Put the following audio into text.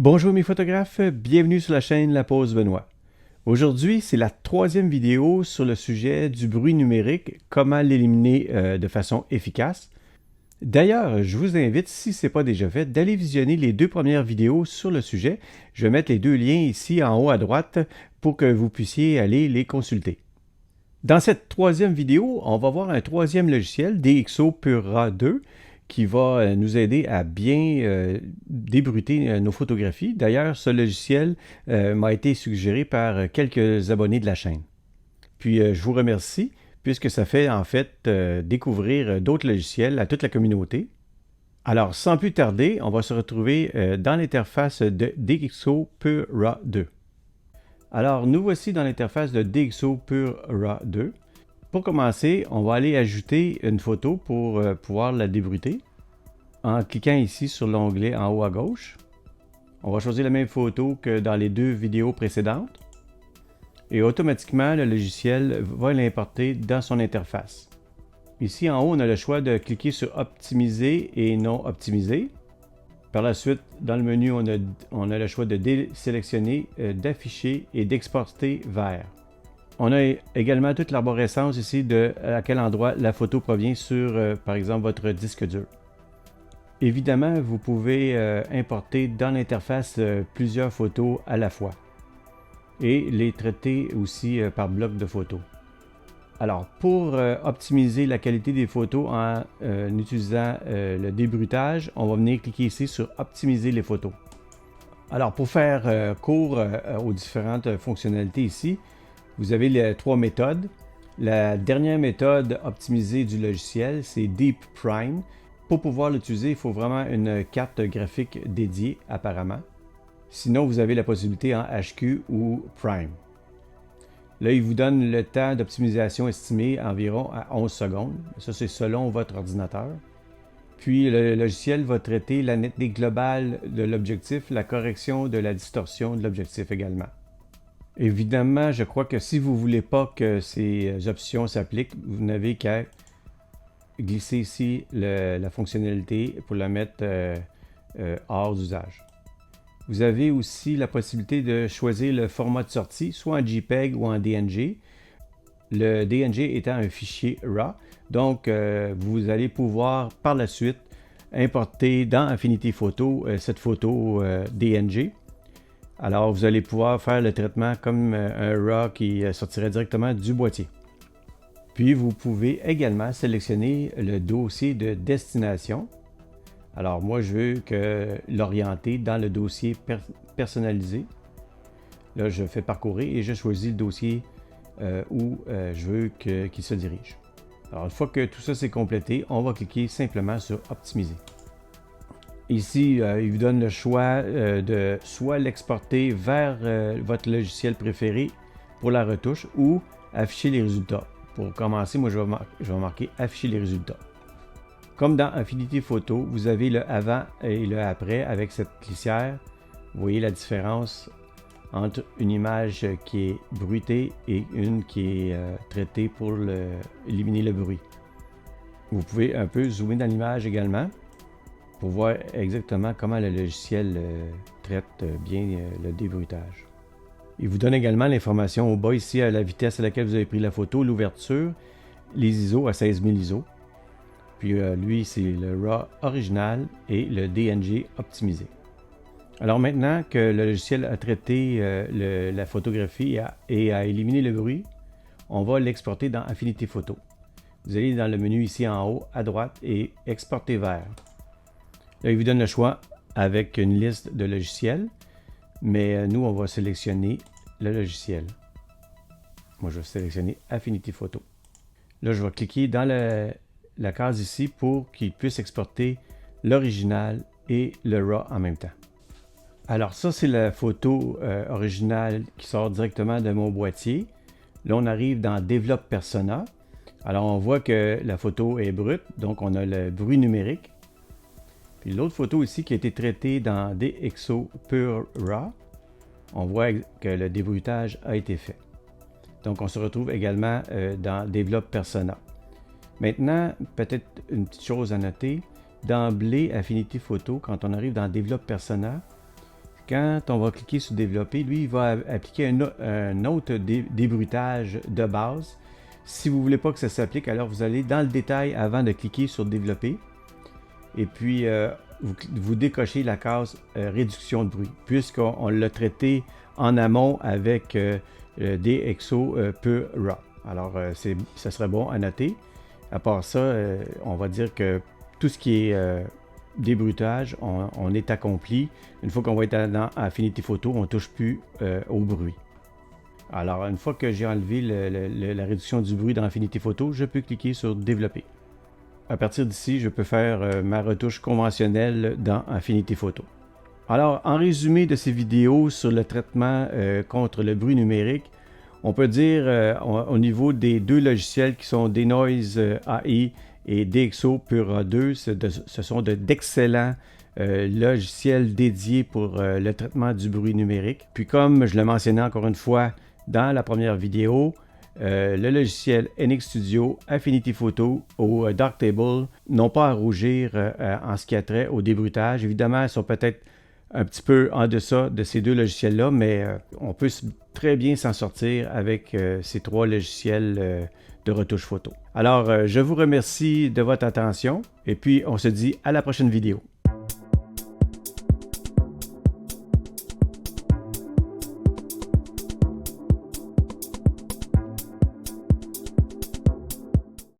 Bonjour mes photographes, bienvenue sur la chaîne La Pause Benoît. Aujourd'hui, c'est la troisième vidéo sur le sujet du bruit numérique, comment l'éliminer de façon efficace. D'ailleurs, je vous invite, si ce n'est pas déjà fait, d'aller visionner les deux premières vidéos sur le sujet. Je vais mettre les deux liens ici en haut à droite pour que vous puissiez aller les consulter. Dans cette troisième vidéo, on va voir un troisième logiciel, DxO Pura 2, qui va nous aider à bien débruiter nos photographies. D'ailleurs, ce logiciel m'a été suggéré par quelques abonnés de la chaîne. Puis, je vous remercie, puisque ça fait en fait découvrir d'autres logiciels à toute la communauté. Alors, sans plus tarder, on va se retrouver dans l'interface de DxO Pura 2. Alors, nous voici dans l'interface de DxO Pura 2. Pour commencer, on va aller ajouter une photo pour pouvoir la débruiter. En cliquant ici sur l'onglet en haut à gauche, on va choisir la même photo que dans les deux vidéos précédentes. Et automatiquement, le logiciel va l'importer dans son interface. Ici en haut, on a le choix de cliquer sur Optimiser et non optimiser. Par la suite, dans le menu, on a le choix de désélectionner, d'afficher et d'exporter vers. On a également toute l'arborescence ici de à quel endroit la photo provient sur, par exemple, votre disque dur. Évidemment, vous pouvez importer dans l'interface plusieurs photos à la fois et les traiter aussi par bloc de photos. Alors, pour optimiser la qualité des photos en utilisant le débruitage, on va venir cliquer ici sur Optimiser les photos. Alors, pour faire court aux différentes fonctionnalités ici, vous avez les trois méthodes. La dernière méthode optimisée du logiciel, c'est Deep Prime. Pour pouvoir l'utiliser, il faut vraiment une carte graphique dédiée apparemment. Sinon, vous avez la possibilité en HQ ou Prime. Là, il vous donne le temps d'optimisation estimé environ à 11 secondes. Ça, c'est selon votre ordinateur. Puis, le logiciel va traiter la netteté globale de l'objectif, la correction de la distorsion de l'objectif également. Évidemment, je crois que si vous ne voulez pas que ces options s'appliquent, vous n'avez qu'à glisser ici la fonctionnalité pour la mettre hors d'usage. Vous avez aussi la possibilité de choisir le format de sortie, soit en JPEG ou en DNG. Le DNG étant un fichier RAW, donc vous allez pouvoir par la suite importer dans Affinity Photo cette photo DNG. Alors, vous allez pouvoir faire le traitement comme un RAW qui sortirait directement du boîtier. Puis, vous pouvez également sélectionner le dossier de destination. Alors, moi, je veux l'orienter dans le dossier personnalisé. Là, je fais parcourir et je choisis le dossier où je veux qu'il se dirige. Alors, une fois que tout ça c'est complété, on va cliquer simplement sur Optimiser. Ici, il vous donne le choix de soit l'exporter vers votre logiciel préféré pour la retouche ou afficher les résultats. Pour commencer, moi, je vais marquer Afficher les résultats. Comme dans Affinity Photo, vous avez le avant et le après avec cette glissière. Vous voyez la différence entre une image qui est bruitée et une qui est traitée pour éliminer le bruit. Vous pouvez un peu zoomer dans l'image également pour voir exactement comment le logiciel traite bien le débruitage. Il vous donne également l'information au bas ici à la vitesse à laquelle vous avez pris la photo, l'ouverture, les ISO à 16 000 ISO. Puis lui, c'est le RAW original et le DNG optimisé. Alors maintenant que le logiciel a traité la photographie et a éliminé le bruit, on va l'exporter dans Affinity Photo. Vous allez dans le menu ici en haut à droite et Exporter vers. Là, il vous donne le choix avec une liste de logiciels, mais nous, on va sélectionner le logiciel. Moi, je vais sélectionner Affinity Photo. Là, je vais cliquer dans la case ici pour qu'il puisse exporter l'original et le RAW en même temps. Alors ça, c'est la photo originale qui sort directement de mon boîtier. Là, on arrive dans Develop Persona. Alors, on voit que la photo est brute, donc on a le bruit numérique. Puis l'autre photo ici qui a été traitée dans DxO Pura RAW, on voit que le débruitage a été fait. Donc, on se retrouve également dans Develop Persona. Maintenant, peut-être une petite chose à noter. D'emblée, Affinity Photo, quand on arrive dans Develop Persona, Quand on va cliquer sur développer, lui, il va appliquer un autre débruitage de base. Si vous ne voulez pas que ça s'applique, alors vous allez dans le détail avant de cliquer sur développer. Et puis, vous décochez la case réduction de bruit, puisqu'on l'a traité en amont avec DxO Pure Raw. Alors, ça serait bon à noter. À part ça, on va dire que tout ce qui est débruitage, on est accompli. Une fois qu'on va être dans Affinity Photo, on ne touche plus au bruit. Alors, une fois que j'ai enlevé la réduction du bruit dans Affinity Photo, je peux cliquer sur développer. À partir d'ici, je peux faire ma retouche conventionnelle dans Affinity Photo. Alors, en résumé de ces vidéos sur le traitement contre le bruit numérique, on peut dire au niveau des deux logiciels qui sont Denoise AI et DxO Pure 2, ce sont d'excellents logiciels dédiés pour le traitement du bruit numérique. Puis comme je le mentionnais encore une fois dans la première vidéo, le logiciel NX Studio, Affinity Photo ou Darktable n'ont pas à rougir en ce qui a trait au débruitage. Évidemment, ils sont peut-être un petit peu en deçà de ces deux logiciels-là, mais on peut très bien s'en sortir avec ces trois logiciels de retouche photo. Alors, je vous remercie de votre attention et puis on se dit à la prochaine vidéo.